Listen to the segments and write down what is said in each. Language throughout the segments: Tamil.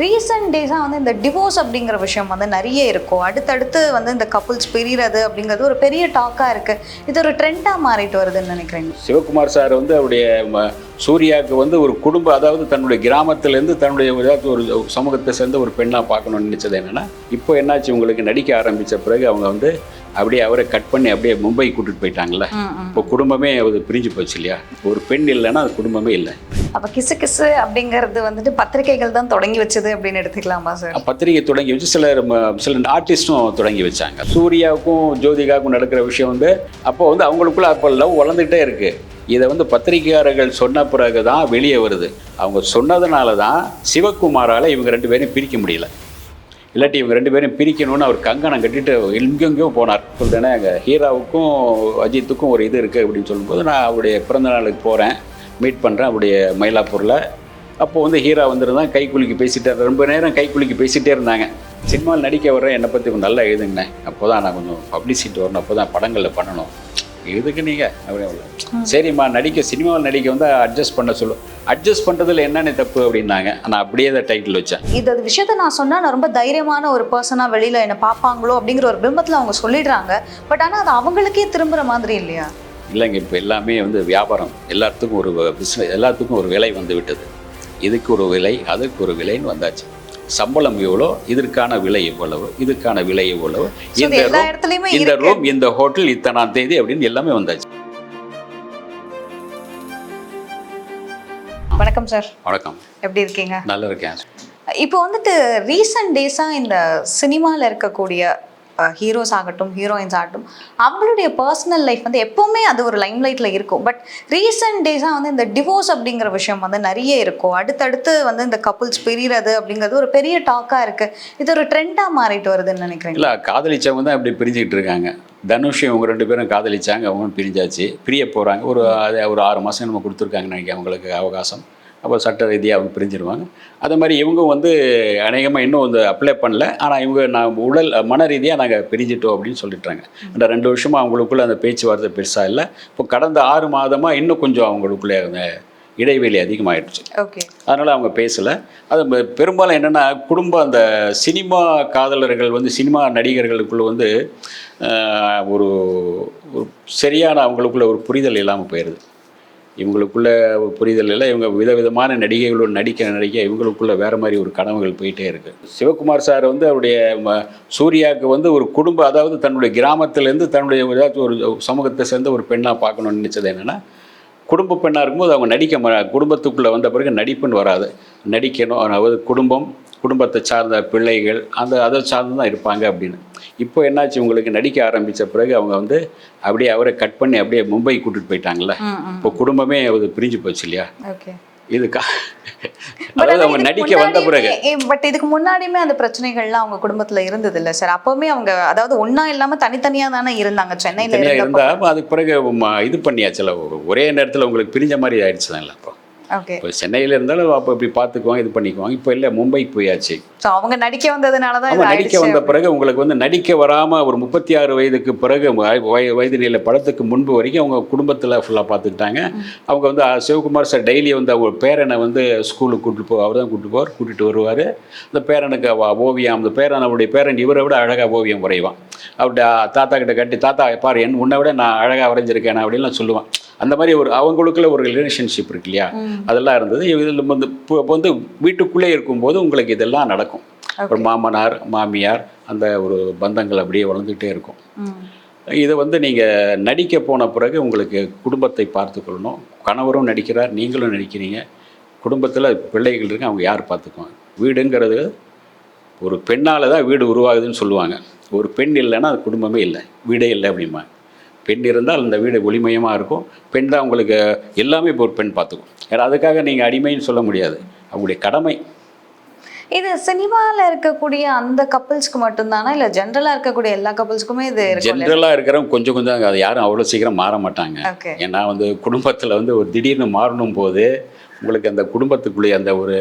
ரீசெண்ட் டேஸாக வந்து இந்த டிவோர்ஸ் அப்படிங்கிற விஷயம் வந்து நிறைய இருக்கும். அடுத்தடுத்து வந்து இந்த கப்புள்ஸ் பிரிகிறது அப்படிங்கிறது ஒரு பெரிய டாக்காக இருக்குது. இது ஒரு ட்ரெண்டாக மாறிட்டு வருதுன்னு நினைக்கிறேன். சிவகுமார் சார் வந்து அவருடைய சூர்யாவுக்கு வந்து ஒரு குடும்பம், அதாவது தன்னுடைய கிராமத்திலேருந்து தன்னுடைய ஏதாவது ஒரு சமூகத்தை சேர்ந்த ஒரு பெண்ணாக பார்க்கணும்னு நினச்சது என்னென்னா, இப்போ என்னாச்சு உங்களுக்கு நடிக்க ஆரம்பித்த பிறகு அவங்க வந்து அப்படியே அவரை கட் பண்ணி அப்படியே மும்பை கூட்டிகிட்டு போயிட்டாங்கல்ல. இப்போ குடும்பமே அது பிரிஞ்சு போச்சு இல்லையா. ஒரு பெண் இல்லைன்னா அது குடும்பமே இல்லை. அப்போ கிசு கிசு அப்படிங்கிறது வந்துட்டு பத்திரிகைகள் தான் தொடங்கி வச்சது அப்படின்னு எடுத்துக்கலாமா சார்? பத்திரிகை தொடங்கி வச்சு சில ஆர்டிஸ்ட்டும் தொடங்கி வச்சாங்க. சூர்யாவுக்கும் ஜோதிகாவுக்கும் நடக்கிற விஷயம் வந்து அப்போ வந்து அவங்களுக்குள்ள அப்போ லவ் வளர்ந்துகிட்டே இருக்குது. இதை வந்து பத்திரிகையாளர்கள் சொன்ன பிறகு தான் வெளியே வருது. அவங்க சொன்னதுனால தான் சிவகுமாரால் இவங்க ரெண்டு பேரையும் பிரிக்க முடியல. இல்லாட்டி இவங்க ரெண்டு பேரும் பிரிக்கணும்னு அவர் கங்கணம் கட்டிட்டு எங்கெங்கேயும் போனார். சொல்லிட்டேன்னா எங்கள் ஹீராவுக்கும் அஜித்துக்கும் ஒரு இது இருக்குது அப்படின்னு சொல்லும்போது நான் அவருடைய பிறந்த நாளுக்கு போகிறேன், மீட் பண்ணுறேன் அவருடைய மயிலாப்பூரில். அப்போது வந்து ஹீரா வந்துருந்தான், கைக்குலுக்கி பேசிகிட்டே, ரொம்ப நேரம் கைக்குலுக்கி பேசிகிட்டே இருந்தாங்க. சினிமாவில் நடிக்க வர்றேன், என்னை பற்றி கொஞ்சம் நல்லா எழுதுங்கண்ணே, அப்போ தான் நான் கொஞ்சம் பப்ளிசிட்டி வரணும், அப்போ தான் படங்களில் பண்ணணும். எதுக்கு நீங்கள் அப்படின்னு சரிம்மா நடிக்க சினிமாவில் நடிக்க வந்து அட்ஜஸ்ட் பண்ண சொல்லுவோம். அட்ஜஸ்ட் பண்ணுறதுல என்னென்ன தப்பு அப்படின்னாங்க. நான் அப்படியே தான் டைட்டில் வச்சேன். இது விஷயத்த நான் சொன்னால் நான் ரொம்ப தைரியமான ஒரு பர்சனாக வெளியில் என்னை பார்ப்பாங்களோ அப்படிங்கிற ஒரு பிம்பத்தில் அவங்க சொல்லிடுறாங்க. பட் ஆனால் அது அவங்களுக்கே திரும்புகிற மாதிரி இல்லையா? இல்லைங்க, இப்போ எல்லாமே வந்து வியாபாரம், எல்லாத்துக்கும் ஒரு பிஸ்னஸ், எல்லாத்துக்கும் ஒரு விலை வந்து விட்டது. இதுக்கு ஒரு விலை, அதுக்கு ஒரு விலைன்னு வந்தாச்சு. சம்பளம் எவ்வளோ, இதற்கான விலை எவ்வளவு, இதுக்கான விலை எவ்வளவு, இந்த ரூம், இந்த ஹோட்டல் இத்தனாம் தேதி அப்படின்னு எல்லாமே வந்தாச்சு. வணக்கம் சார். வணக்கம். எப்படி இருக்கீங்க? நல்லா இருக்கேன். இப்போ வந்துட்டு ரீசன்ட் டேஸாக இந்த சினிமாவில் இருக்கக்கூடிய ஹீரோஸ் ஆகட்டும், ஹீரோயின்ஸ் ஆகட்டும், அவங்களுடைய பர்சனல் லைஃப் வந்து எப்போவுமே அது ஒரு லைம் லைட்டில் இருக்கும். பட் ரீசெண்ட் டேஸாக வந்து இந்த டிவோர்ஸ் அப்படிங்கிற விஷயம் வந்து நிறைய இருக்கும். அடுத்தடுத்து வந்து இந்த கப்புள்ஸ் பிரிகிறது அப்படிங்கிறது ஒரு பெரிய டாக்காக இருக்குது. இது ஒரு ட்ரெண்டாக மாறிட்டு வருதுன்னு நினைக்கிறேன். இல்லை, காதலிச்சவங்க தான் இப்படி பிரிஞ்சுக்கிட்டு இருக்காங்க. தனுஷ் இவங்க ரெண்டு பேரும் காதலிச்சாங்க, அவங்க பிரிஞ்சாச்சு, பிரிய போகிறாங்க. ஒரு 6 மாதம் நம்ம கொடுத்துருக்காங்கன்னு நினைக்கிறேன் அவங்களுக்கு அவகாசம். அப்போ சட்ட ரீதியாக அவங்க பிரிஞ்சிருவாங்க. அதே மாதிரி இவங்க வந்து அநேகமாக இன்னும் வந்து அப்ளை பண்ணல. ஆனால் இவங்க மன ரீதியாக நாங்கள் பிரிஞ்சிட்டோம் அப்படின்னு சொல்லிட்டாங்க. அந்த 2 வருஷமாக அவங்களுக்குள்ளே அந்த பேச்சுவார்த்தை பெருசாக இல்லை. இப்போ கடந்த 6 மாதமாக இன்னும் கொஞ்சம் அவங்களுக்குள்ளே அந்த இடைவெளி அதிகமாகிடுச்சு. ஓகே, அதனால் அவங்க பேசலை. அது பெரும்பாலும் என்னென்னா அந்த சினிமா காதலர்கள் வந்து சினிமா நடிகர்களுக்குள்ளே வந்து ஒரு சரியான அவங்களுக்குள்ள ஒரு புரிதல் இல்லாமல் போயிடுது. இவங்களுக்குள்ள ஒரு புரிதல் இல்லை. இவங்க விதவிதமான நடிகைகளோடு நடிக்க இவங்களுக்குள்ள வேறு மாதிரி ஒரு கனவுகள் போயிட்டே இருக்குது. சிவகுமார் சார் வந்து அவருடைய சூர்யாவுக்கு வந்து ஒரு குடும்பம், அதாவது தன்னுடைய கிராமத்திலேருந்து தன்னுடைய ஏதாவது ஒரு சமூகத்தை சேர்ந்த ஒரு பெண்ணாக பார்க்கணும்னு நினச்சது என்னென்னா, குடும்ப பெண்ணாக இருக்கும்போது அவங்க குடும்பத்துக்குள்ளே வந்த பிறகு நடிப்புன்னு வராது. நடிக்கணும், அதாவது குடும்பத்தை சார்ந்த பிள்ளைகள் அதை சார்ந்து தான் இருப்பாங்க அப்படின்னு. இப்போ என்னாச்சு உங்களுக்கு நடிக்க ஆரம்பித்த பிறகு அவங்க வந்து அப்படியே அவரை கட் பண்ணி அப்படியே மும்பை கூட்டிகிட்டு போயிட்டாங்கல்ல. இப்போ குடும்பமே அது பிரிஞ்சு போச்சு இல்லையா. இதுக்கா அதாவது அவங்க நடிக்க வந்த பிறகு. பட் இதுக்கு முன்னாடியுமே அந்த பிரச்சனைகள்லாம் அவங்க குடும்பத்தில் இருந்தது இல்லை சார்? அப்போவுமே அவங்க அதாவது ஒன்றா இல்லாமல் தனித்தனியாக தானே இருந்தாங்க சென்னையில் இருந்தால். அதுக்கு பிறகு இது பண்ணியாச்சுல, ஒரே நேரத்தில் உங்களுக்கு பிரிஞ்ச மாதிரி ஆயிடுச்சு தான் இல்லை. இப்போ சென்னையில் இருந்தாலும் அப்போ இப்படி பார்த்துக்குவாங்க, இது பண்ணிக்குவாங்க. இப்போ இல்லை, மும்பைக்கு போயாச்சு. ஸோ அவங்க நடிக்க வந்ததுனால தான் நடிக்க வந்த பிறகு உங்களுக்கு வந்து நடிக்க வராமல் ஒரு 36 வயதுக்கு பிறகு வயது நிலை படத்துக்கு முன்பு வரைக்கும் அவங்க குடும்பத்தில் ஃபுல்லாக பார்த்துக்கிட்டாங்க. அவங்க வந்து சிவகுமார் சார் டெய்லி வந்து அவங்க பேரனை வந்து ஸ்கூலுக்கு அவர் தான் கூட்டிகிட்டு வருவார். அந்த பேரனுக்கு ஓவியம், அந்த அவருடைய பேரன் இவரை விட அழகாக ஓவியம் வரைவான். அவருடைய தாத்தா கிட்ட கட்டி, தாத்தா பாரு உன்னை விட நான் அழகாக வரைஞ்சிருக்கேன் அப்படின்லாம் சொல்லுவான். அந்த மாதிரி அவங்களுக்குள்ள ஒரு ரிலேஷன்ஷிப் இருக்கு இல்லையா, அதெல்லாம் இருந்தது. இதில் வந்து வீட்டுக்குள்ளே இருக்கும்போது உங்களுக்கு இதெல்லாம் நடக்கும். ஒரு மாமனார் மாமியார் அந்த ஒரு பந்தங்கள் அப்படியே வளர்ந்துகிட்டே இருக்கும். இதை வந்து நீங்கள் நடிக்க போன பிறகு உங்களுக்கு குடும்பத்தை பார்த்துக்கொள்ளணும். கணவரும் நடிக்கிறார், நீங்களும் நடிக்கிறீங்க, குடும்பத்தில் பிள்ளைகள் இருக்கு, அவங்க யார் பார்த்துக்குவாங்க? வீடுங்கிறது ஒரு பெண்ணால் தான் வீடு உருவாகுதுன்னு சொல்லுவாங்க. ஒரு பெண் இல்லைன்னா அது குடும்பமே இல்லை, வீடே இல்லை அப்படிம்பாங்க. பெண் இருந்தால் அந்த வீடு ஒளிமயமாக இருக்கும். பெண் தான் உங்களுக்கு எல்லாமே இப்போ ஒரு பெண் பார்த்துக்கும். ஏன்னா அதுக்காக நீங்கள் அடிமைன்னு சொல்ல முடியாது, அவங்களுடைய கடமை. இது சினிமாவில் இருக்கக்கூடிய அந்த கப்புள்ஸ்க்கு மட்டும்தானா, இல்லை ஜென்ரலாக இருக்கக்கூடிய எல்லா கப்புள்ஸ்க்குமே இது? ஜென்ரலாக இருக்கிறவங்க கொஞ்சம் அது யாரும் அவ்வளோ சீக்கிரம் மாற மாட்டாங்க. ஏன்னா வந்து குடும்பத்தில் வந்து ஒரு திடீர்னு மாறணும் போது உங்களுக்கு அந்த குடும்பத்துக்குள்ளேயே அந்த ஒரு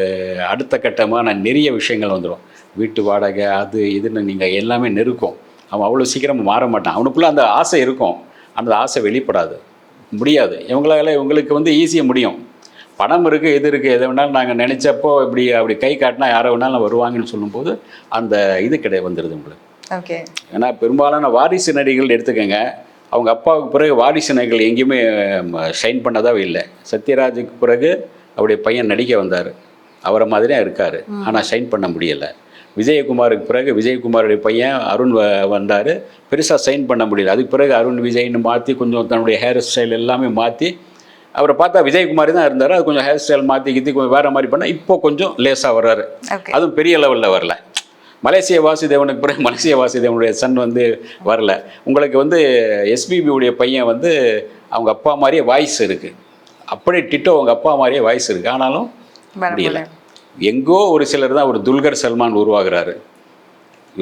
அடுத்த கட்டமான நிறைய விஷயங்கள் வந்துடும். வீட்டு வாடகை அது இதுன்னு நீங்கள் எல்லாமே நெருக்கும். அவன் அவ்வளோ சீக்கிரம் மாற மாட்டான். அவனுக்குள்ளே அந்த ஆசை இருக்கும், அந்த ஆசை வெளிப்படாது, முடியாது. இவங்களுக்கு வந்து ஈஸியாக முடியும். பணம் இருக்குது, இது இருக்குது, எதை வேணாலும் நாங்கள் நினச்சப்போ அப்படி கை காட்டினா யாரை வேணாலும் வருவாங்கன்னு சொல்லும்போது அந்த இது வந்துடுது உங்களுக்கு. ஓகே. ஏன்னா பெரும்பாலான வாரிசு நடிகர்கள் எடுத்துக்கங்க, அவங்க அப்பாவுக்கு பிறகு வாரிசு நடிகர்கள் எங்கேயுமே ஷைன் பண்ணதாவே இல்லை. சத்யராஜுக்கு பிறகு அவருடைய பையன் நடிக்க வந்தார், அவரை மாதிரியே இருக்கார், ஆனால் ஷைன் பண்ண முடியலை. விஜயகுமாருக்கு பிறகு விஜயகுமாருடைய பையன் அருண் வந்தார், பெருசாக ஷைன் பண்ண முடியல. அதுக்கு பிறகு அருண் விஜய்னு மாற்றி கொஞ்சம் தன்னுடைய ஹேர் ஸ்டைல் எல்லாமே மாற்றி, அவரை பார்த்தா விஜயகுமாரி தான் இருந்தார், அது கொஞ்சம் ஹேர் ஸ்டைல் மாற்றி கொஞ்சம் வேறு மாதிரி பண்ணால் இப்போ கொஞ்சம் லேசாக வர்றாரு. அதுவும் பெரிய லெவலில் வரல. மலேசிய வாசுதேவனுக்கு பிறகு மலேசிய வாசுதேவனுடைய சன் வரல. உங்களுக்கு எஸ்பிபி உடைய பையன் அவங்க அப்பா மாதிரியே வாய்ஸ் இருக்குது, அப்படியே டிட்டோ அவங்க அப்பா மாதிரியே வாய்ஸ் இருக்குது, ஆனாலும் முடியல. எங்கோ ஒரு சிலர் தான், ஒரு துல்கர் சல்மான் உருவாகிறாரு,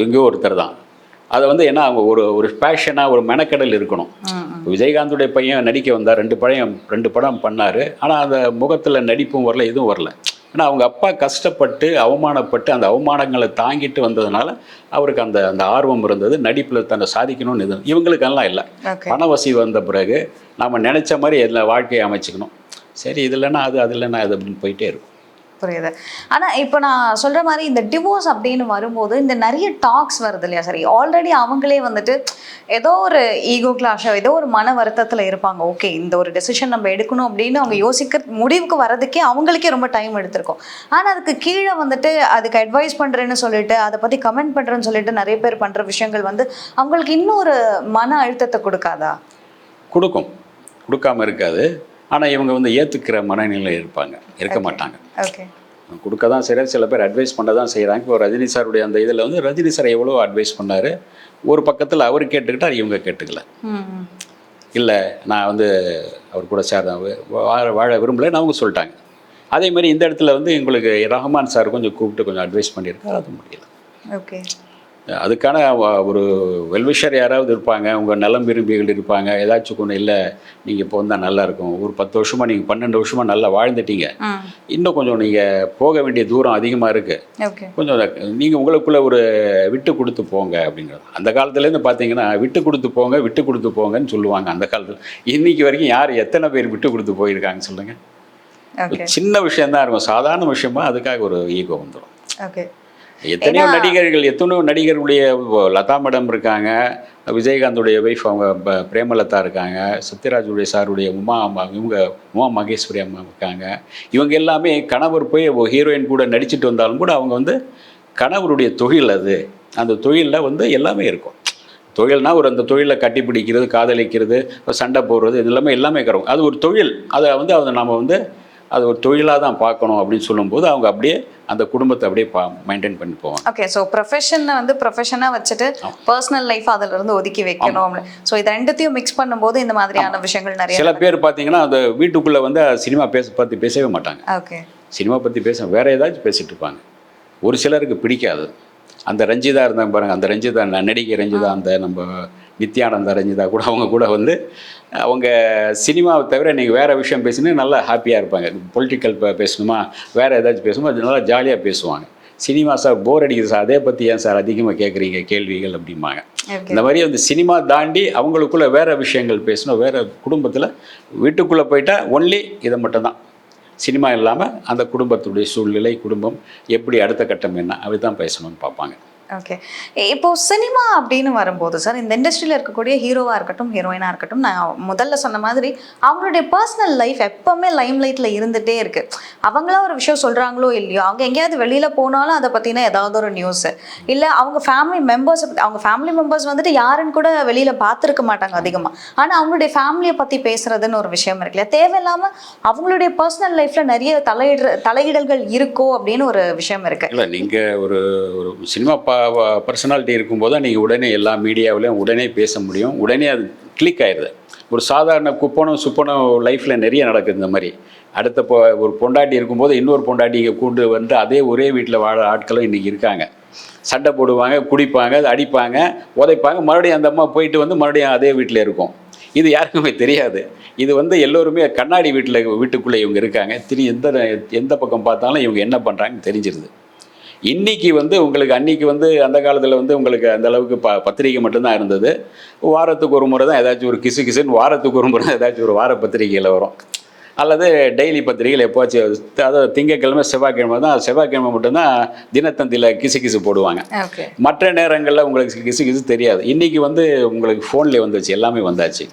எங்கோ ஒருத்தர் தான். அதை ஏன்னா அவங்க ஒரு பேஷனாக ஒரு மெனக்கடல் இருக்கணும். விஜயகாந்துடைய பையன் நடிக்க வந்தார், 2 படம் பண்ணார், ஆனால் அந்த முகத்தில் நடிப்பும் வரல, எதுவும் வரல. ஏன்னா அவங்க அப்பா கஷ்டப்பட்டு அவமானப்பட்டு அந்த அவமானங்களை தாங்கிட்டு வந்ததுனால அவருக்கு அந்த ஆர்வம் இருந்தது, நடிப்பில் தன்னை சாதிக்கணும்னு. இவங்களுக்கெல்லாம் இல்லை. பணவசி வந்த பிறகு நாம் நினச்ச மாதிரி எல்லாம் வாழ்க்கையை அமைச்சிக்கணும். சரி, இது இல்லைன்னா அது இல்லைன்னா அது அப்படின்னு போயிட்டே இருக்கும். புரியுது. ஆனால் இப்போ நான் சொல்கிற மாதிரி இந்த டிவோர்ஸ் அப்படின்னு வரும்போது இந்த நிறைய டாக்ஸ் வருது இல்லையா? சரி, ஆல்ரெடி அவங்களே ஏதோ ஒரு ஈகோ கிளாஷோ ஏதோ ஒரு மன வருத்தத்தில் இருப்பாங்க. ஓகே, இந்த ஒரு டெசிஷன் நம்ம எடுக்கணும் அப்படின்னு அவங்க யோசிக்க முடிவுக்கு வர்றதுக்கே அவங்களுக்கே ரொம்ப டைம் எடுத்திருக்கும். ஆனால் அதுக்கு கீழே அதுக்கு அட்வைஸ் பண்ணுறேன்னு சொல்லிட்டு அதை பற்றி கமெண்ட் பண்ணுறேன்னு சொல்லிட்டு நிறைய பேர் பண்ணுற விஷயங்கள் அவங்களுக்கு இன்னும் ஒரு மன அழுத்தத்தை கொடுக்காதா? கொடுக்காம இருக்காது. ஆனால் இவங்க ஏற்றுக்கிற மனநிலை இருக்க மாட்டாங்க. ஓகே, கொடுக்க தான் செய்கிறாங்க, சில பேர் அட்வைஸ் பண்ண தான் செய்கிறாங்க. இப்போ ரஜினி சாருடைய அந்த இதில் ரஜினி சார் எவ்வளோ அட்வைஸ் பண்ணார், ஒரு பக்கத்தில் அவர் கேட்டுக்கிட்டார், இவங்க கேட்டுக்கல. இல்லை, நான் அவர் கூட வாழ விரும்பலைன்னு அவங்க சொல்லிட்டாங்க. அதே மாதிரி இந்த இடத்துல எங்களுக்கு ரஹ்மான் சார் கொஞ்சம் கூப்பிட்டு கொஞ்சம் அட்வைஸ் பண்ணியிருக்காரு, அது முடியல. ஓகே, அதுக்கான ஒரு வெல்விஷர் யாராவது இருப்பாங்க, உங்கள் நலம் விரும்பிகள் இருப்பாங்க, ஏதாச்சும் கொஞ்சம் இல்லை நீங்கள் இப்போ வந்தால் நல்லாயிருக்கும், ஒரு 10 வருஷமாக நீங்கள் 12 வருஷமாக நல்லா வாழ்ந்துட்டீங்க, இன்னும் கொஞ்சம் நீங்கள் போக வேண்டிய தூரம் அதிகமாக இருக்குது, கொஞ்சம் நீங்கள் உங்களுக்குள்ளே ஒரு விட்டு கொடுத்து போங்க அப்படிங்கிறது. அந்த காலத்துலேருந்து பார்த்தீங்கன்னா விட்டு கொடுத்து போங்கன்னு சொல்லுவாங்க அந்த காலத்தில். இன்றைக்கி வரைக்கும் யார் எத்தனை பேர் விட்டு கொடுத்து போயிருக்காங்க சொல்லுங்கள்? சின்ன விஷயந்தான் இருக்கும், சாதாரண விஷயமா அதுக்காக ஒரு ஈகோ வந்துடும். ஓகே, எத்தனையோ நடிகர்களுடைய லதா மேடம் இருக்காங்க, விஜயகாந்துடைய ஒய்ஃப் அவங்க பிரேமலதா இருக்காங்க, சத்யராஜுடைய சாருடைய உமா மகேஸ்வரி அம்மா இருக்காங்க. இவங்க எல்லாமே கணவர் போய் ஹீரோயின் கூட நடிச்சுட்டு வந்தாலும் கூட அவங்க கணவருடைய தொழில் அது, அந்த தொழிலில் எல்லாமே இருக்கும். தொழில்னா அந்த தொழிலை கட்டி பிடிக்கிறது, காதலிக்கிறது, சண்டை போடுறது, இது எல்லாமே இருக்கிறோம். அது ஒரு தொழில், அதை நம்ம அது ஒரு தொழிலாக தான் பார்க்கணும் அப்படின்னு சொல்லும்போது அவங்க அப்படியே அந்த குடும்பத்தை அப்படியே மெயின்டைன் பண்ணி போவாங்க. ஓகே, ஸோ ப்ரொஃபஷனை ப்ரொஃபஷனாக வச்சுட்டு பர்சனல் லைஃப் அதிலிருந்து ஒதுக்கி வைக்கணும். ஸோ இது ரெண்டுத்தையும் மிக்ஸ் பண்ணும்போது இந்த மாதிரியான விஷயங்கள் நிறைய. சில பேர் பார்த்தீங்கன்னா அந்த வீட்டுக்குள்ளே சினிமா பற்றி பேசவே மாட்டாங்க. ஓகே, சினிமா பற்றி வேற ஏதாச்சும் பேசிட்டு இருப்பாங்க. ஒரு சிலருக்கு பிடிக்காது. அந்த ரஞ்சிதா இருந்தாங்க பாருங்கள், அந்த ரஞ்சிதா நடிகை ரஞ்சிதா, அந்த நம்ம நித்யானந்தா ரஞ்சிதா கூட அவங்க கூட அவங்க சினிமாவை தவிர நீங்கள் வேறு விஷயம் பேசினா நல்லா ஹாப்பியாக இருப்பாங்க. பொலிட்டிக்கல் பேசணுமா, வேறு ஏதாச்சும் பேசணுமா, அது நல்லா ஜாலியாக பேசுவாங்க. சினிமா சார் போர் அடிக்குது சார், அதே பற்றி ஏன் சார் அதிகமாக கேட்குறீங்க கேள்விகள் அப்படிம்பாங்க. இந்த மாதிரி சினிமா தாண்டி அவங்களுக்குள்ள வேறு விஷயங்கள் பேசணும். வேறு குடும்பத்தில் வீட்டுக்குள்ளே போயிட்டால் ஒன்லி இதை மட்டும்தான், சினிமா இல்லாமல் அந்த குடும்பத்துடைய சூழ்நிலை, குடும்பம் எப்படி, அடுத்த கட்டம் என்ன, அப்படி தான் பேசணும்னு பார்ப்பாங்க. ஓகே, இப்போ சினிமா அப்படின்னு வரும்போது சார், இந்த இண்டஸ்ட்ரியில் இருக்கக்கூடிய ஹீரோவாக இருக்கட்டும் ஹீரோயினாக இருக்கட்டும், நான் முதல்ல சொன்ன மாதிரி அவங்களுடைய பர்சனல் லைஃப் எப்போவுமே லைம் லைட்டில் இருந்துகிட்டே இருக்குது. அவங்களா ஒரு விஷயம் சொல்கிறாங்களோ இல்லையோ, அவங்க எங்கேயாவது வெளியில் போனாலும் அதை பற்றினா ஏதாவது ஒரு நியூஸு, இல்லை அவங்க ஃபேமிலி மெம்பர்ஸ் யாருன்னு கூட வெளியில் பார்த்துருக்க மாட்டாங்க அதிகமாக. ஆனால் அவங்களுடைய ஃபேமிலியை பற்றி பேசுகிறதுன்னு ஒரு விஷயம் இருக்குல்ல, தேவையில்லாமல் அவங்களுடைய பர்சனல் லைஃப்பில் நிறைய தலையிடல்கள் இருக்கோ அப்படின்னு ஒரு விஷயம் இருக்குது. இல்லை, நீங்கள் ஒரு சினிமா பர்சனாலிட்டி இருக்கும்போது தான் நீங்கள் உடனே எல்லா மீடியாவிலையும் உடனே பேச முடியும், உடனே அது கிளிக் ஆயிடுது. ஒரு சாதாரண குப்பனும் சுப்பனும் லைஃப்பில் நிறைய நடக்குது. இந்த மாதிரி அடுத்த ஒரு பொண்டாட்டி இருக்கும்போது இன்னொரு பொண்டாட்டியை கூண்டு அதே ஒரே வீட்டில் வாழ ஆட்களும் இன்றைக்கி இருக்காங்க. சண்டை போடுவாங்க, குடிப்பாங்க, அடிப்பாங்க, உதைப்பாங்க, மறுபடியும் அந்த அம்மா போயிட்டு மறுபடியும் அதே வீட்டில் இருக்கும். இது யாருக்குமே தெரியாது. இது எல்லோருமே கண்ணாடி வீட்டுக்குள்ளே இவங்க இருக்காங்க. எந்த பக்கம் பார்த்தாலும் இவங்க என்ன பண்ணுறாங்கன்னு தெரிஞ்சிருது. இன்றைக்கி உங்களுக்கு அன்றைக்கி அந்த காலத்தில் உங்களுக்கு அந்த அளவுக்கு பத்திரிக்கை மட்டும்தான் இருந்தது. வாரத்துக்கு ஒரு முறை தான் ஏதாச்சும் ஒரு கிசுன்னு வாரத்துக்கு ஒரு முறை ஏதாச்சும் ஒரு வார பத்திரிகையில் வரும். அல்லது டெய்லி பத்திரிகையில் எப்போச்சும், அதாவது திங்கட்கிழமை செவ்வாய்க்கிழமை தான், செவ்வாய்க்கிழமை மட்டும்தான் தினத்தந்தியில் கிசு போடுவாங்க. ஓகே. மற்ற நேரங்களில் உங்களுக்கு கிசு தெரியாது. இன்றைக்கி வந்து உங்களுக்கு ஃபோன்லேயே வந்துச்சு, எல்லாமே வந்தாச்சு.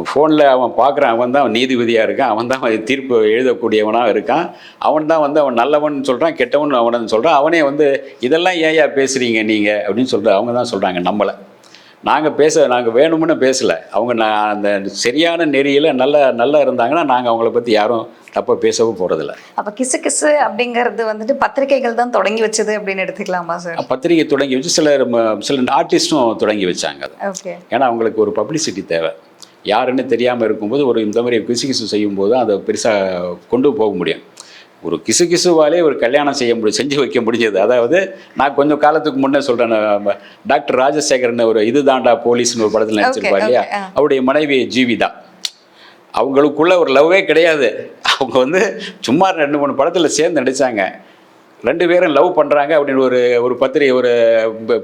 ஃபோனில் அவன் பார்க்குறான், அவன் தான் நீதிபதியாக இருக்கான், அவன் தான் தீர்ப்பு எழுதக்கூடியவனாக இருக்கான், அவன் தான் வந்து அவன் நல்லவன் சொல்கிறான், கெட்டவன் அவனன்னு சொல்கிறான். அவனே வந்து இதெல்லாம் ஏயா பேசுகிறீங்க நீங்கள் அப்படின்னு சொல்லிட்டு அவங்க தான் சொல்கிறாங்க. நம்மளை நாங்கள் வேணும்னு பேசலை, அவங்க அந்த சரியான நெறியில் நல்லா இருந்தாங்கன்னா நாங்கள் அவங்கள பற்றி யாரும் தப்பாக பேசவும் போகிறதில்ல. அப்போ கிசு அப்படிங்கிறது வந்துட்டு பத்திரிகைகள் தான் தொடங்கி வச்சது அப்படின்னு எடுத்துக்கலாமா சார்? பத்திரிகை தொடங்கி வச்சு சில ஆர்டிஸ்ட்டும் தொடங்கி வச்சாங்க அது. ஓகே. ஏன்னா அவங்களுக்கு ஒரு பப்ளிசிட்டி தேவை. யாருன்னு தெரியாமல் இருக்கும்போது ஒரு இந்த மாதிரி கிசு செய்யும்போது அதை பெருசாக கொண்டு போக முடியும். ஒரு கிசுவாலே ஒரு கல்யாணம் செஞ்சு வைக்க முடிஞ்சது. அதாவது நான் கொஞ்சம் காலத்துக்கு முன்னே சொல்கிறேன், டாக்டர் ராஜசேகரன் ஒரு இதுதாண்டா போலீஸ்னு ஒரு படத்தில் நடிச்சிருப்பார் இல்லையா, அவருடைய மனைவி ஜீவிதா. அவங்களுக்குள்ள ஒரு லவ்வே கிடையாது. அவங்க வந்து சும்மா 2-3 படத்தில் சேர்ந்து நடித்தாங்க. 2 பேரும் லவ் பண்ணுறாங்க அப்படின்னு ஒரு பத்திரிகை, ஒரு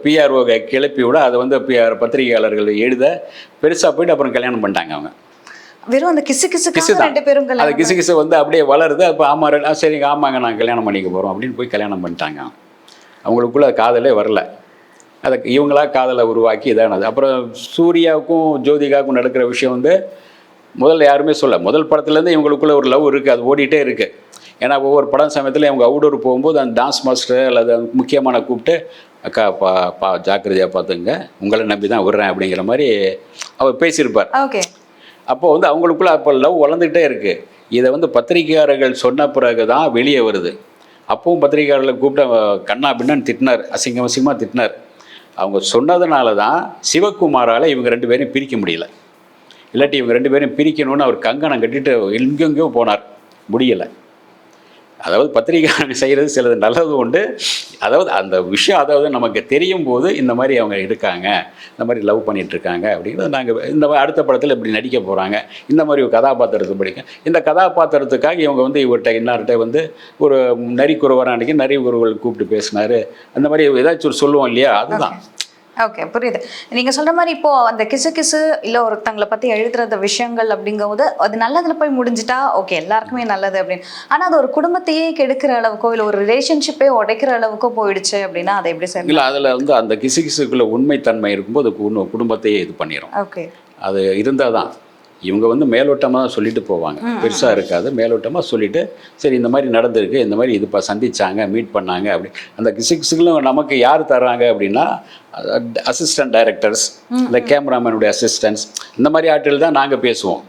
பிஆர்ஓ கிளப்பி விட அதை வந்து பத்திரிகையாளர்கள் எழுத பெருசாக போயிட்டு அப்புறம் கல்யாணம் பண்ணிட்டாங்க. அவங்க வெறும் அந்த கிசு தான். அது கிசு வந்து அப்படியே வளருது. அப்போ சரிங்க ஆமாங்க நாங்கள் கல்யாணம் பண்ணிக்க போகிறோம் அப்படின்னு போய் கல்யாணம் பண்ணிட்டாங்க. அவங்களுக்குள்ள காதலே வரல. அதை இவங்களா காதலை உருவாக்கி இதானது. அப்புறம் சூர்யாவுக்கும் ஜோதிகாவுக்கும் நடக்கிற விஷயம் வந்து முதல்ல யாருமே முதல் படத்துலேருந்து இவங்களுக்குள்ள ஒரு லவ் இருக்குது, அது ஓடிட்டே இருக்குது. ஏன்னா ஒவ்வொரு படம் சமயத்தில் இவங்க அவுடோர் போகும்போது அந்த டான்ஸ் மாஸ்டர் அல்லது முக்கியமான கூப்பிட்டு, அக்கா ஜாக்கிரதையாக பார்த்துங்க, உங்களை நம்பி தான் விடுறேன் அப்படிங்கிற மாதிரி அவர் பேசியிருப்பார். ஓகே. அப்போ வந்து அவங்களுக்குள்ள அப்போ லவ் வளர்ந்துக்கிட்டே இருக்குது. இதை வந்து பத்திரிகையாளர்கள் சொன்ன பிறகு தான் வெளியே வருது. அப்பவும் பத்திரிகையாளர்களை கூப்பிட்டு கண்ணா பின்னான்னு திட்டினார், அசிங்கமாக திட்டினார். அவங்க சொன்னதுனால தான் சிவகுமாரால் இவங்க 2 பேரையும் பிரிக்க முடியல. இல்லாட்டி இவங்க 2 பேரையும் பிரிக்கணும்னு அவர் கங்கணம் கட்டிட்டு எங்கெங்கேயோ போனார், முடியலை. அதாவது பத்திரிகையாளர்கள் செய்கிறது சிலது நல்லது உண்டு. அதாவது அந்த விஷயம் அதாவது நமக்கு தெரியும் போது இந்த மாதிரி அவங்க இருக்காங்க, இந்த மாதிரி லவ் பண்ணிகிட்ருக்காங்க அப்படிங்கிறது நாங்கள் இந்த அடுத்த படத்தில் இப்படி நடிக்க போகிறாங்க, இந்த மாதிரி ஒரு கதாபாத்திரத்தை படிக்க, இந்த கதாபாத்திரத்துக்காக இவங்க வந்து இவர்கிட்ட இன்னார்கிட்ட வந்து ஒரு நரிக்குறவராக அன்றைக்கி நரிக்குறவர்கள் கூப்பிட்டு பேசினார், அந்த மாதிரி ஏதாச்சும் சொல்லுவோம் இல்லையா, அதுதான். ஓகே, புரியுது. நீங்கள் சொல்கிற மாதிரி இப்போது அந்த கிசு இல்லை ஒருத்தங்களை பற்றி எழுதுறது விஷயங்கள் அப்படிங்கும்போது அது நல்லதில் போய் முடிஞ்சிட்டா ஓகே எல்லாருக்குமே நல்லது அப்படின்னு. ஆனால் அது ஒரு குடும்பத்தையே கெடுக்கிற அளவுக்கோ இல்லை ஒரு ரிலேஷன்ஷிப்பே உடைக்கிற அளவுக்கோ போயிடுச்சு அப்படின்னா அதை எப்படி சார்? இல்லை, அதில் வந்து அந்த கிசுக்குள்ள உண்மைத்தன்மை இருக்கும்போது குடும்பத்தையே இது பண்ணிடும். ஓகே. அது இருந்தால் தான் இவங்க வந்து மேலோட்டமாக தான் சொல்லிட்டு போவாங்க, பெருசாக இருக்காது. மேலோட்டமாக சொல்லிவிட்டு சரி இந்த மாதிரி நடந்திருக்கு, இந்த மாதிரி இதுப்பா சந்திச்சாங்க, மீட் பண்ணாங்க அப்படி. அந்த கிசுகளும் நமக்கு யார் தர்றாங்க அப்படின்னா அசிஸ்டன்ட் டைரக்டர்ஸ், இந்த கேமராமேனுடைய அசிஸ்டன்ட்ஸ், இந்த மாதிரி ஆட்கள் தான் நாங்கள் பேசுவோம்.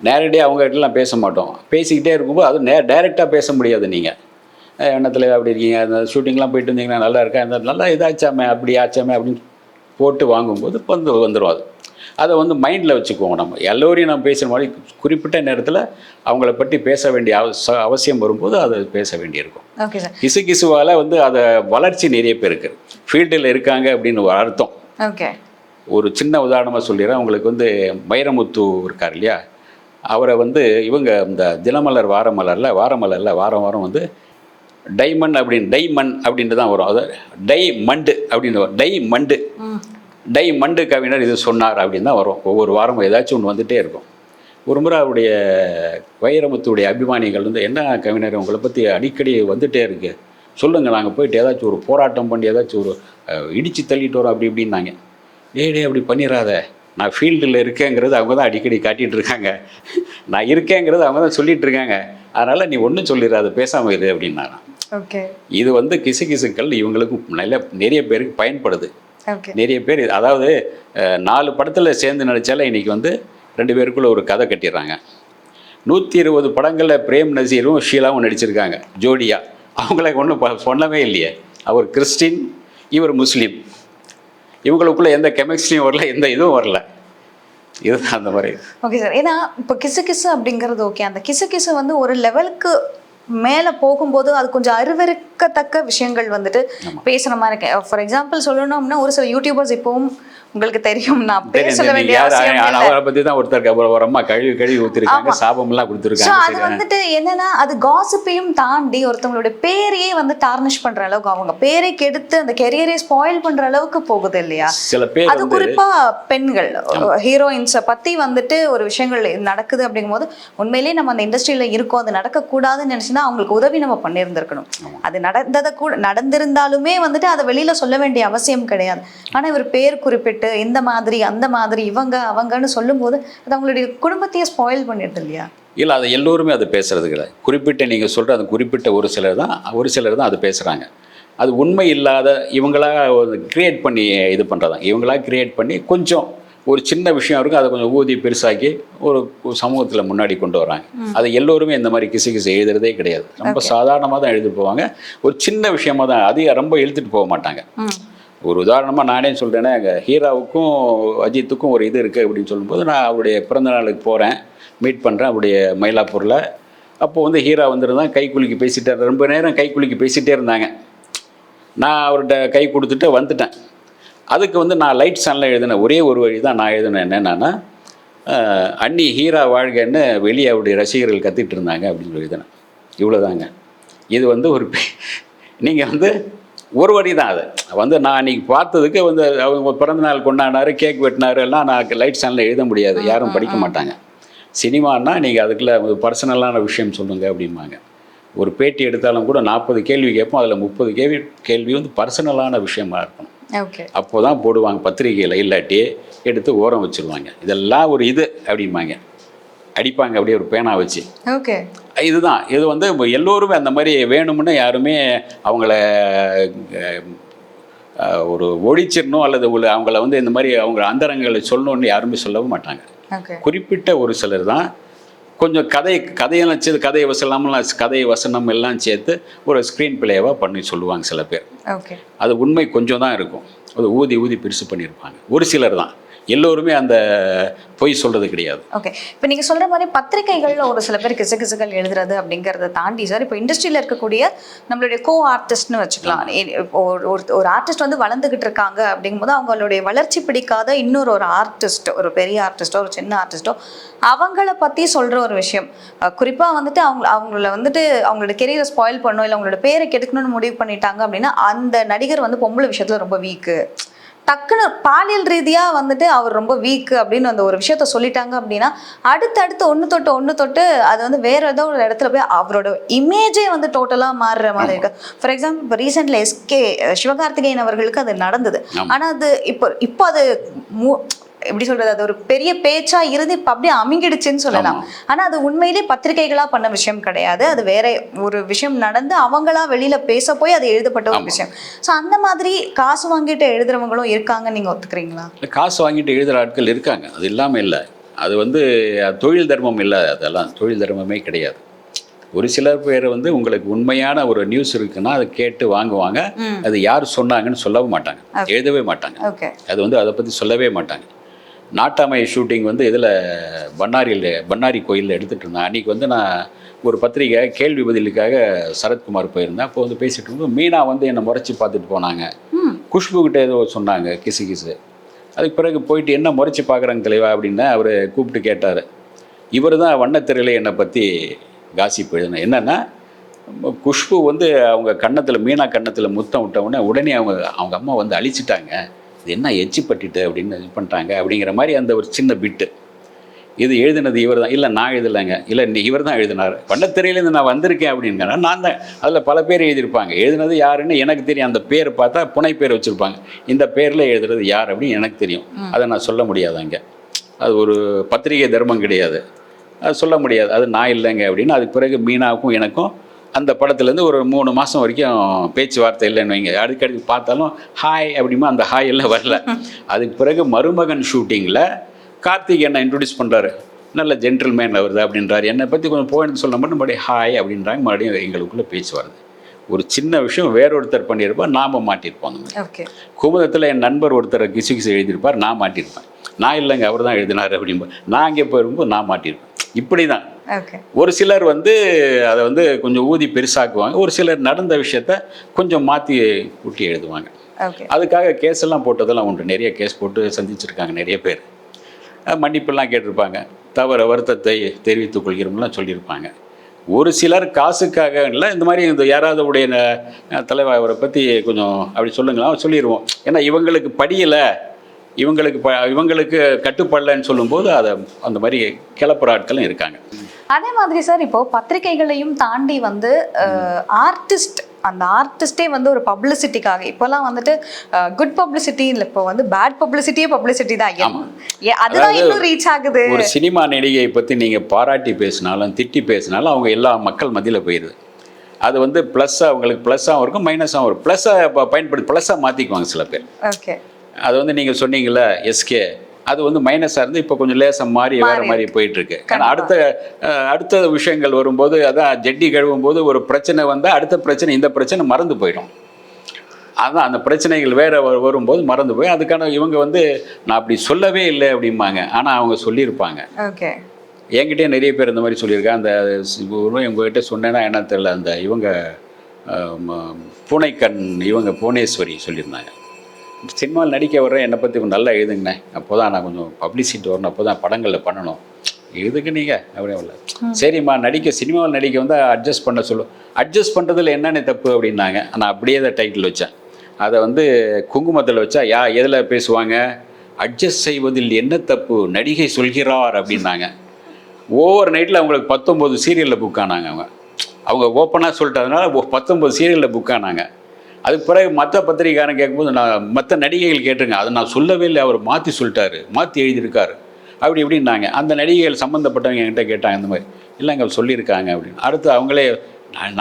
நேரடியாக அவங்ககிட்டலாம் பேச மாட்டோம். பேசிக்கிட்டே இருக்கும்போது அது டைரெக்டாக பேச முடியாது. நீங்கள் எண்ணத்தில் அப்படி இருக்கீங்க, அந்த ஷூட்டிங்லாம் போயிட்டு இருந்தீங்கன்னா நல்லா இருக்கா, இந்த நல்லா இதாச்சாமே அப்படி ஆச்சாமே அப்படின்னு போட்டு வாங்கும்போது வந்துடும். அதை வந்து மைண்டில் வச்சுக்குவோம். நம்ம எல்லோரையும் நம்ம பேசுகிற மாதிரி குறிப்பிட்ட நேரத்தில் அவங்கள பற்றி பேச வேண்டிய அவசியம் வரும்போது அதை பேச வேண்டியிருக்கும். Okay sir. கிசுவால் வந்து அதை வளர்ச்சி நிறைய பேர் இருக்குது, ஃபீல்டில் இருக்காங்க அப்படின்னு ஒரு அர்த்தம். ஓகே. ஒரு சின்ன உதாரணமாக சொல்லிடுறேன். உங்களுக்கு வந்து வைரமுத்து இருக்கார் இல்லையா, அவரை வந்து இவங்க இந்த தினமலர் வாரமலரில் வாரம் வந்து டைமண்ட் அப்படின்ட்டு தான் வரும். அதாவது டைமண்டு அப்படின்னு வரும். டைமண்டு கவிஞர் இது சொன்னார் அப்படின்னு தான் வரும். ஒவ்வொரு வாரமும் ஏதாச்சும் ஒன்று வந்துகிட்டே இருக்கும். ஒரு முறை அவருடைய வைரமுத்துடைய அபிமானிகள் வந்து, என்ன கவிஞர் உங்களை பற்றி அடிக்கடி வந்துகிட்டே இருக்குது, சொல்லுங்கள், நாங்கள் போயிட்டு ஏதாச்சும் ஒரு போராட்டம் பண்ணி ஏதாச்சும் ஒரு இடித்து தள்ளிட்டு வரோம் அப்படி இப்படின்னாங்க. டே அப்படி பண்ணிடாத, நான் ஃபீல்டில் இருக்கேங்கிறது அவங்க தான் அடிக்கடி காட்டிகிட்டு இருக்காங்க, நான் இருக்கேங்கிறது அவங்க தான் சொல்லிகிட்டு இருக்காங்க, அதனால் நீ ஒன்றும் சொல்லிடாத, பேசாமல் இரு அப்படின்னாங்க. ஓகே. இது வந்து கிசுக்கள் இவங்களுக்கும் நிறைய பேருக்கு பயன்படுது. நிறைய பேர் அதாவது 4 படத்தில் சேர்ந்து நடித்தால இன்றைக்கி வந்து 2 பேருக்குள்ளே ஒரு கதை கட்டிடுறாங்க. 120 படங்களில் பிரேம் நசீரும் ஷீலாவும் நடிச்சிருக்காங்க ஜோடியா. அவங்கள ஒன்றும் சொன்னவே இல்லையே. அவர் கிறிஸ்டின், இவர் முஸ்லீம். இவங்களுக்குள்ளே எந்த கெமிஸ்ட்ரியும் வரல, எந்த இதுவும் வரல. இதுதான் அந்த மாதிரி. Okay sir. ஏன்னா இப்போ கிசு அப்படிங்கிறது ஓகே, அந்த கிசு வந்து ஒரு லெவலுக்கு மேல போகும்போது அது கொஞ்சம் அருவருக்கத்தக்க விஷயங்கள் வந்துட்டு பேசுற மாதிரி இருக்கு. ஃபார் எக்ஸாம்பிள் சொல்லணும்னா ஒரு சில யூடியூபர்ஸ் இப்பவும் உங்களுக்கு தெரியும், நான் பேர் சொல்ல வேண்டிய அவசியம் இல்லை. அவரை பத்தி தான் ஒருத்தருக்கு ஒரு அம்மா கழுவி ஊத்திருக்காங்க, சாபம் எல்லாம் கொடுத்துருக்காங்க. அது வந்துட்டு என்னன்னா அது காசிப்பையும் தாண்டி ஒருத்தவங்களுடைய பேரையே வந்து டார்னிஷ் பண்ற அளவுக்கு, அவங்க பேரை கெடுத்து அந்த கெரியரை ஸ்பாயில் பண்ற அளவுக்கு போகுது இல்லையா? சில பேர் அது குறிப்பா பெண்கள் ஹீரோயின்ஸை பத்தி வந்துட்டு ஒரு விஷயங்கள் நடக்குது அப்படிங்கும்போது உண்மையிலேயே நம்ம அந்த இண்டஸ்ட்ரியில இருக்கோம், அது நடக்கக்கூடாதுன்னு நினைச்சுன்னா அவங்களுக்கு உதவி நம்ம பண்ணியிருந்திருக்கணும். அது நடந்திருந்தாலுமே வந்துட்டு அதை வெளியில சொல்ல வேண்டிய அவசியம் கிடையாது. ஆனா இவர் பேர் குறிப்பிட்டு இந்த மாதிரி அந்த மாதிரி இவங்க அவங்கன்னு சொல்லும்போது அது அவங்களுடைய குடும்பத்தையே ஸ்பாயில் பண்ணிடுது இல்லையா? இல்லை, அது எல்லோருமே அது பேசுறது கிடையாது. குறிப்பிட்ட நீங்கள் சொல்கிற அது குறிப்பிட்ட ஒரு சிலர் தான் அது பேசுகிறாங்க. அது உண்மை இல்லாத இவங்களா கிரியேட் பண்ணி இது பண்ணுறதான், இவங்களா கிரியேட் பண்ணி கொஞ்சம் ஒரு சின்ன விஷயம் இருக்கும், அதை கொஞ்சம் ஊதி பெருசாக்கி ஒரு சமூகத்தில் முன்னாடி கொண்டு வராங்க. அது எல்லோருமே இந்த மாதிரி கிசு எழுதுறதே கிடையாது. ரொம்ப சாதாரணமாக தான் எழுதிட்டு போவாங்க. ஒரு சின்ன விஷயமா தான், அதிகம் ரொம்ப எழுத்துட்டு போக மாட்டாங்க. ஒரு உதாரணமாக நானே சொல்கிறேன்னா, எங்கள் ஹீராவுக்கும் அஜித்துக்கும் ஒரு இது இருக்குது அப்படின்னு சொல்லும்போது, நான் அவருடைய பிறந்த நாளுக்கு போகிறேன், மீட் பண்ணுறேன் அவருடைய மயிலாப்பூரில். அப்போது வந்து ஹீரா வந்துருந்தான், கை குலுக்கி பேசிட்டே, ரொம்ப நேரம் கை குலுக்கி பேசிகிட்டே இருந்தாங்க. நான் அவர்கிட்ட கை கொடுத்துட்டு வந்துட்டேன். அதுக்கு வந்து நான் லைட் சேனலில் எழுதினேன், ஒரே ஒரு வழி தான் நான் எழுதினேன். என்னென்னா, அண்ணி ஹீரா வாழ்கன்னு வெளியே அவருடைய ரசிகர்கள் கத்திட்டு இருந்தாங்க அப்படின்னு எழுதினேன். இவ்வளோதாங்க. இது வந்து ஒரு நீங்கள் வந்து ஒரு வரி தான். அது வந்து நான் அன்றைக்கி பார்த்ததுக்கு வந்து அவங்க பிறந்தநாள் கொண்டாடினாரு, கேக் வெட்டினாரு எல்லாம் நான் லைட் சேனலில் எழுத முடியாது, யாரும் படிக்க மாட்டாங்க. சினிமானா நீங்கள் அதுக்குள்ள ஒரு பர்சனலான விஷயம் சொல்லுங்கள் அப்படிம்பாங்க. ஒரு பேட்டி எடுத்தாலும் கூட 40 கேள்வி கேட்போம், அதில் 30 கேள்வி வந்து பர்சனலான விஷயமா இருக்கணும். அப்போ தான் போடுவாங்க பத்திரிகையில், இல்லாட்டி எடுத்து ஓரம் வச்சுருவாங்க. இதெல்லாம் ஒரு இது அப்படிம்பாங்க, அடிப்பாங்க அப்படியே ஒரு பேனா வச்சு. இதுதான் இது வந்து எல்லோருமே அந்த மாதிரி வேணும்னு யாருமே அவங்கள ஒரு ஒழிச்சிடணும் அல்லது அவங்கள வந்து இந்த மாதிரி அவங்க அந்தரங்களை சொல்லணும்னு யாருமே சொல்லவும் மாட்டாங்க. குறிப்பிட்ட ஒரு சிலர் தான் கொஞ்சம் கதையெல்லாம் சேர்த்து கதை வசனம் எல்லாம் சேர்த்து ஒரு ஸ்க்ரீன் பிளேவாக பண்ணி சொல்லுவாங்க சில பேர். அது உண்மை கொஞ்சம் தான் இருக்கும், அது ஊதி பெருசு பண்ணியிருப்பாங்க ஒரு சிலர் தான். எல்லோருமே அந்த பொய் சொல்றது கிடையாது. ஓகே, இப்போ நீங்கள் சொல்கிற மாதிரி பத்திரிகைகளில் ஒரு சில பேர் கிசுகிசுகள் எழுதுறது அப்படிங்கிறத தாண்டி சார், இப்போ இண்டஸ்ட்ரியில் இருக்கக்கூடிய நம்மளுடைய கோ ஆர்டிஸ்ட்னு வச்சுக்கலாம். இப்போ ஒரு ஆர்டிஸ்ட் வந்து வளர்ந்துக்கிட்டு இருக்காங்க அப்படிங்கும்போது அவங்களுடைய வளர்ச்சி பிடிக்காத இன்னொரு ஆர்டிஸ்ட், ஒரு பெரிய ஆர்டிஸ்ட்டோ ஒரு சின்ன ஆர்டிஸ்ட்டோ அவங்கள பற்றி சொல்கிற ஒரு விஷயம், குறிப்பாக வந்துட்டு அவங்கள வந்துட்டு அவங்களோட கெரியரை ஸ்பாயில் பண்ணணும் இல்லை அவங்களோட பேரை கெடுக்கணும்னு முடிவு பண்ணிட்டாங்க அப்படின்னா அந்த நடிகர் வந்து பொம்பளை விஷயத்தில் ரொம்ப வீக்கு, டக்குன்னு பாலியல் ரீதியாக வந்துட்டு அவர் ரொம்ப வீக்கு அப்படின்னு அந்த ஒரு விஷயத்த சொல்லிட்டாங்க அப்படின்னா அடுத்தடுத்து ஒன்று தொட்டு அது வந்து வேற ஏதோ ஒரு இடத்துல போய் அவரோட இமேஜே வந்து டோட்டலாக மாறுற மாதிரி இருக்கு. ஃபார் எக்ஸாம்பிள் இப்போ ரீசெண்ட்ல சிவகார்த்திகேயன் அவர்களுக்கு அது நடந்தது. ஆனால் அது இப்போ அது எப்படி சொல்றது, அது ஒரு பெரிய பேச்சா இருந்து இப்ப அப்படியே அமிங்கிடுச்சுன்னு சொல்லலாம். ஆனா அது உண்மையிலே பத்திரிகைகளா பண்ண விஷயம் கிடையாது, அது வேற ஒரு விஷயம் நடந்து அவங்களா வெளியில பேச போய் அது எழுதப்பட்ட ஒரு விஷயம். ஸோ அந்த மாதிரி காசு வாங்கிட்டு எழுதுறவங்களும் இருக்காங்க, நீங்க ஒத்துக்கிறீங்களா? காசு வாங்கிட்டு எழுதுற ஆட்கள் இருக்காங்க, அது இல்லாமல் இல்லை. அது வந்து தொழில் தர்மம் இல்லை, அதெல்லாம் தொழில் தர்மமே கிடையாது. ஒரு சிலர் பேர் வந்து உங்களுக்கு உண்மையான ஒரு நியூஸ் இருக்குன்னா அதை கேட்டு வாங்குவாங்க. அது யார் சொன்னாங்கன்னு சொல்லவும் மாட்டாங்க, எழுதவே மாட்டாங்க. அது வந்து அதை பற்றி சொல்லவே மாட்டாங்க. நாட்டாமை ஷூட்டிங் வந்து இதில் பண்ணாரி கோயிலில் எடுத்துகிட்டு இருந்தேன். அன்றைக்கி வந்து நான் ஒரு பத்திரிகை கேள்வி பதிலுக்காக சரத்குமார் போயிருந்தேன். அப்போ வந்து பேசிகிட்டு இருந்தோம், மீனா வந்து என்னை முறைச்சி பார்த்துட்டு போனாங்க. குஷ்புக்கிட்ட ஏதோ சொன்னாங்க கிசு. அதுக்கு பிறகு போயிட்டு என்ன முறைச்சி பார்க்குறாங்க தலைவா அப்படின்னு அவர் கூப்பிட்டு கேட்டார். இவர் தான் வண்ணத்திரையில் என்னை பற்றி காசிப் எழுதினேன். என்னென்னா, குஷ்பு வந்து அவங்க கன்னத்தில், மீனா கன்னத்தில் முத்தம் விட்டவுடனே உடனே அவங்க அம்மா வந்து அழிச்சிட்டாங்க, இது என்ன எச்சி பட்டிட்டு அப்படின்னு இது பண்ணிட்டாங்க அப்படிங்கிற மாதிரி அந்த ஒரு சின்ன பிட்டு. இது எழுதினது இவர் தான். இல்லை நான் எழுதலைங்க, இல்லை இவர் தான் எழுதினார், வண்ணத்திரையிலேருந்து நான் வந்திருக்கேன் அப்படின்னா நான் தான். அதில் பல பேர் எழுதியிருப்பாங்க, எழுதினது யாருன்னு எனக்கு தெரியும். அந்த பேர் பார்த்தா புனை பேர் வச்சுருப்பாங்க, இந்த பேரில் எழுதுறது யார் அப்படின்னு எனக்கு தெரியும். அதை நான் சொல்ல முடியாது அங்கே, அது ஒரு பத்திரிகை தர்மம் கிடையாது, அது சொல்ல முடியாது, அது நான் இல்லைங்க அப்படின்னு. அதுக்கு பிறகு மீனாவுக்கும் எனக்கும் அந்த படத்துலேருந்து ஒரு 3 மாதம் வரைக்கும் பேச்சுவார்த்தை இல்லைன்னு வைங்க. அடுக்கடுக்கு பார்த்தாலும் ஹாய் அப்படிமா அந்த ஹாய் எல்லாம் வரல. அதுக்கு பிறகு மருமகன் ஷூட்டிங்கில் கார்த்திக் என்னை இன்ட்ரடியூஸ் பண்ணுறாரு, நல்ல ஜென்டில்மேன் வருது அப்படின்றாரு. என்னை பற்றி கொஞ்சம் போயின்னு சொல்ல மட்டும் மறுபடியும் ஹாய் அப்படின்றாங்க. மறுபடியும் எங்களுக்குள்ளே பேச்சு வருது. ஒரு சின்ன விஷயம் வேறொருத்தர் பண்ணியிருப்பார், நாம் மாட்டியிருப்போம். அந்த மாதிரி குமுதத்தில் என் நண்பர் ஒருத்தர் கிசு எழுதியிருப்பார், நான் மாட்டியிருப்பேன். நான் இல்லைங்க அவர் தான் எழுதினார் அப்படின்பா, நான் அங்கே போயிருக்கும்போது நான் மாட்டியிருப்பேன். இப்படி தான் ஓகே. ஒரு சிலர் வந்து அதை வந்து கொஞ்சம் ஊதி பெருசாக்குவாங்க, ஒரு சிலர் நடந்த விஷயத்த கொஞ்சம் மாற்றி கூட்டி எழுதுவாங்க. ஓகே. அதுக்காக கேஸ் எல்லாம் போட்டதெல்லாம் உண்டு, நிறைய கேஸ் போட்டு சந்திச்சிருக்காங்க நிறைய பேர். மன்னிப்பெல்லாம் கேட்டிருப்பாங்க, தவற வருத்தத்தை தெரிவித்துக் கொள்கிறோம்லாம் சொல்லியிருப்பாங்க. ஒரு சிலர் காசுக்காக இல்லை, இந்த மாதிரி இந்த யாராவது உடைய தலைவர் அவரை பற்றி கொஞ்சம் அப்படி சொல்லுங்களா சொல்லிடுவோம், ஏன்னா இவங்களுக்கு படியலை, இவங்களுக்கு கட்டுப்படலைன்னு சொல்லும்போது அதை அந்த மாதிரி கிளப்புற ஆட்களும் இருக்காங்க. அதே மாதிரி சார், இப்போ பத்திரிகைகளையும் தாண்டி வந்து ஆர்டிஸ்ட், அந்த ஆர்டிஸ்டே வந்து ஒரு பப்ளிசிட்டிக்காக இப்போல்லாம் வந்துட்டு குட் பப்ளிசிட்டி இல்லை, இப்போ வந்து பேட் பப்ளிசிட்டியே பப்ளிசிட்டி தான். அதுதான் இன்னும் ரீச் ஆகுது. ஒரு சினிமா நடிகையை பற்றி நீங்கள் பாராட்டி பேசினாலும் திட்டி பேசினாலும் அவங்க எல்லா மக்கள் மத்தியில் போயிடுது. அது வந்து ப்ளஸ்ஸாக அவங்களுக்கு ப்ளஸ்ஸாகவும் இருக்கும், மைனஸாகவும் இருக்கும். ப்ளஸ்ஸாக பயன்படுத்தி ப்ளஸ்ஸாக மாற்றிக்குவாங்க சில பேர். ஓகே. அது வந்து நீங்கள் சொன்னீங்கல்ல எஸ்கே, அது வந்து மைனஸாக இருந்து இப்போ கொஞ்சம் லேசாக மாறி வேறு மாதிரி போயிட்டுருக்கு. ஏன்னா அடுத்த விஷயங்கள் வரும்போது, அதான் ஜட்டி கழுவும் போது ஒரு பிரச்சனை வந்தால் அடுத்த பிரச்சனை இந்த பிரச்சனை மறந்து போயிடும். அதான் அந்த பிரச்சனைகள் வேறு வரும்போது மறந்து போய் அதுக்கான இவங்க வந்து நான் அப்படி சொல்லவே இல்லை அப்படிம்பாங்க, ஆனால் அவங்க சொல்லியிருப்பாங்க. ஓகே. என்கிட்டே நிறைய பேர் இந்த மாதிரி சொல்லியிருக்காங்க. அந்த உங்ககிட்ட சொன்னேன்னா என்ன தெரியல, அந்த இவங்க பூனைக்கண் இவங்க புவனேஸ்வரி சொல்லியிருந்தாங்க, சினிமாவில் நடிக்க வர்றேன், என்னை பற்றி கொஞ்சம் நல்லா எழுதுங்கண்ணே, அப்போ தான் நான் கொஞ்சம் பப்ளிசிட்டி வரணும், அப்போ தான் படங்களில் பண்ணணும், எழுதுக்கு நீங்கள் அப்படியே இல்லை. சரிம்மா, சினிமாவில் நடிக்க வந்து அட்ஜஸ்ட் பண்ண சொல்லும், அட்ஜஸ்ட் பண்ணுறதுல என்னென்ன தப்பு அப்படின்னாங்க. நான் அப்படியே தான் டைட்டில் வச்சேன். அதை வந்து குங்குமத்தில் வச்சா எதில் பேசுவாங்க, அட்ஜஸ்ட் செய்வதில் என்ன தப்பு, நடிகை சொல்கிறார் அப்படின்னாங்க. ஓவர் நைட்டில் அவங்களுக்கு 19 சீரியலில் புக் ஆனாங்க. அவங்க ஓப்பனாக சொல்லிட்டதுனால 19 சீரியலில் புக் ஆனாங்க. அதுக்கு பிறகு மற்ற பத்திரிகைக்காரன் கேட்கும்போது, நான் மற்ற நடிகைகள் கேட்டுருங்க, அதை நான் சொல்லவே இல்லை, அவர் மாற்றி சொல்லிட்டாரு, மாற்றி எழுதியிருக்காரு அப்படி இப்படின்னாங்க. அந்த நடிகைகள் சம்மந்தப்பட்டவங்க என்கிட்ட கேட்டாங்க இந்த மாதிரி, இல்லைங்க சொல்லியிருக்காங்க அப்படின்னு. அடுத்து அவங்களே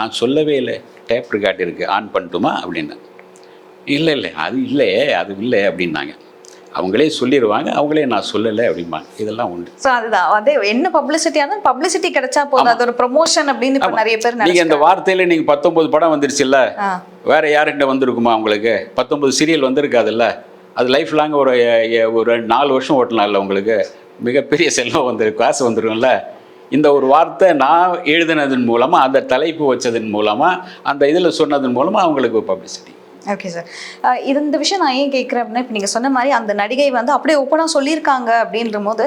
நான் சொல்லவே இல்லை, டேப் ரெக்கார்ட் இருக்குது, ஆன் பண்ணட்டுமா அப்படின்னு. இல்லை அது இல்லை அப்படின்னாங்க. அவங்களே சொல்லிடுவாங்க, அவங்களே நான் சொல்லலை அப்படிம்பாங்க. இதெல்லாம் உண்டு. ஸோ அதுதான் அதே என்ன பப்ளிசிட்டியாக இருந்தாலும் பப்ளிசிட்டி கிடைச்சா போதும், அது ஒரு ப்ரொமோஷன் அப்படின்னு இப்போ நிறைய பேர் நீங்கள் இந்த வார்த்தையில் நீங்கள் 19 படம் வந்துருச்சுல்ல, வேறு யார்கிட்ட வந்திருக்குமா உங்களுக்கு? 19 சீரியல் வந்திருக்காதுல்ல, அது லைஃப் லாங் ஒரு 4 வருஷம் ஓட்டலாம்ல, உங்களுக்கு மிகப்பெரிய செல்வம் காசு வந்துருக்கும்ல. இந்த ஒரு வார்த்தை நான் எழுதினதன் மூலமாக, அந்த தலைப்பு வச்சதன் மூலமாக, அந்த இதில் சொன்னதன் மூலமாக அவங்களுக்கு பப்ளிசிட்டி. Okay sir. இந்த விஷயம் நான் ஏன் கேட்குறேன் அப்படின்னா, இப்போ நீங்கள் சொன்ன மாதிரி அந்த நடிகை வந்து அப்படியே ஓப்பனாக சொல்லியிருக்காங்க அப்படின்ற போது,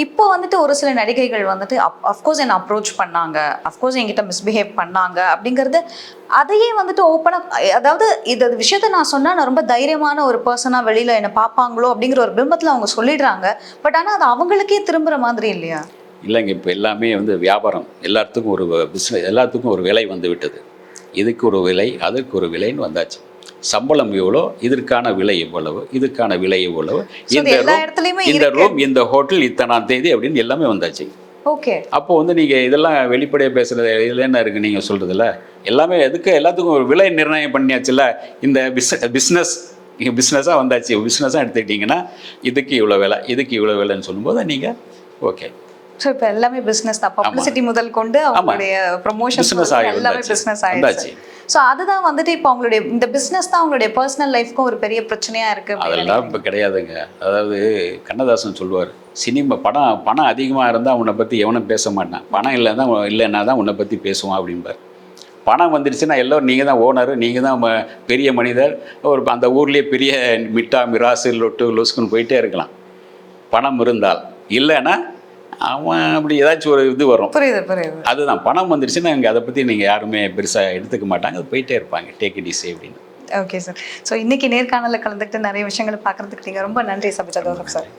இப்போ வந்துட்டு ஒரு சில நடிகைகள் வந்துட்டு அஃப்கோர்ஸ் என்னை அப்ரோச் பண்ணாங்க, அஃப்கோர்ஸ் என்கிட்ட மிஸ்பிஹேவ் பண்ணாங்க அப்படிங்கிறது, அதையே வந்துட்டு ஓப்பனாக, அதாவது இந்த விஷயத்த நான் சொன்னால் நான் ரொம்ப தைரியமான ஒரு பர்சனாக வெளியில் என்னை பார்ப்பாங்களோ அப்படிங்கிற ஒரு பிம்பத்தில் அவங்க சொல்லிடுறாங்க. பட் ஆனால் அது அவங்களுக்கே திரும்புகிற மாதிரி இல்லையா? இல்லைங்க, இப்போ எல்லாமே வந்து வியாபாரம், எல்லாத்துக்கும் ஒரு பிஸ்னஸ், எல்லாத்துக்கும் ஒரு விலை வந்து விட்டது. இதுக்கு ஒரு விலை, அதற்கு ஒரு விலைன்னு வந்தாச்சு. சம்பளம் எவ்வளோ, இதற்கான விலை எவ்வளவு, இதுக்கான விலை எவ்வளவு, இந்த ரூம் இந்த ஹோட்டல் இத்தனாம் தேதி அப்படின்னு எல்லாமே வந்தாச்சு. ஓகே. அப்போ வந்து நீங்கள் இதெல்லாம் வெளிப்படையாக பேசுகிறது இதில் என்ன இருக்குது, நீங்கள் சொல்கிறதுல எல்லாமே எல்லாத்துக்கும் ஒரு விலை நிர்ணயம் பண்ணியாச்சுல்ல. இந்த பிஸ்னஸாக வந்தாச்சு. பிஸ்னஸாக எடுத்துக்கிட்டிங்கன்னா இதுக்கு இவ்வளோ விலை, இதுக்கு இவ்வளோ விலைன்னு சொல்லும்போது நீங்கள் ஓகே. ஸோ இப்போ எல்லாமே பிஸ்னஸ் தான், பப்ளிசிட்டி முதல் கொண்டு அவங்களுடைய ப்ரொமோஷன் எல்லாமே பிஸ்னஸ் ஆயிடுச்சு. ஸோ அதுதான் வந்துட்டு இப்போ அவங்களுடைய இந்த பிஸ்னஸ் தான் அவங்களுடைய பர்சனல் லைஃப்க்கும் ஒரு பெரிய பிரச்சனையாக இருக்குது. அதெல்லாம் இப்போ கிடையாதுங்க. அதாவது கண்ணதாசன் சொல்லுவார், சினிமா பணம் அதிகமாக இருந்தால் உன்னை பற்றி எவனும் பேச மாட்டான், பணம் இல்லைன்னா தான் உன்னை பற்றி பேசுவான் அப்படின்பார். பணம் வந்துருச்சுன்னா எல்லோரும் நீங்கள் தான் ஓனர், நீங்கள் தான் பெரிய மனிதர், அந்த ஊர்லேயே பெரிய மிட்டா மிராசு லொட்டு லொஸ்குன்னு போயிட்டே இருக்கலாம் பணம் இருந்தால். இல்லைன்னா அவன் அப்படி ஏதாச்சும் ஒரு இது வரும். புரியுது. அதுதான் பணம் வந்துருச்சுன்னா இங்கே அதை பற்றி நீங்கள் யாருமே பெருசாக எடுத்துக்க மாட்டாங்க, அது போயிட்டே இருப்பாங்க, டேக் இட் ஈஸி அப்படின்னு. Okay sir. ஸோ இன்னைக்கு நேர்காணலில் கலந்துக்கிட்டு நிறைய விஷயங்களை பார்க்குறதுக்கு நீங்கள் ரொம்ப நன்றி சபிதா ஜோசப் சார்.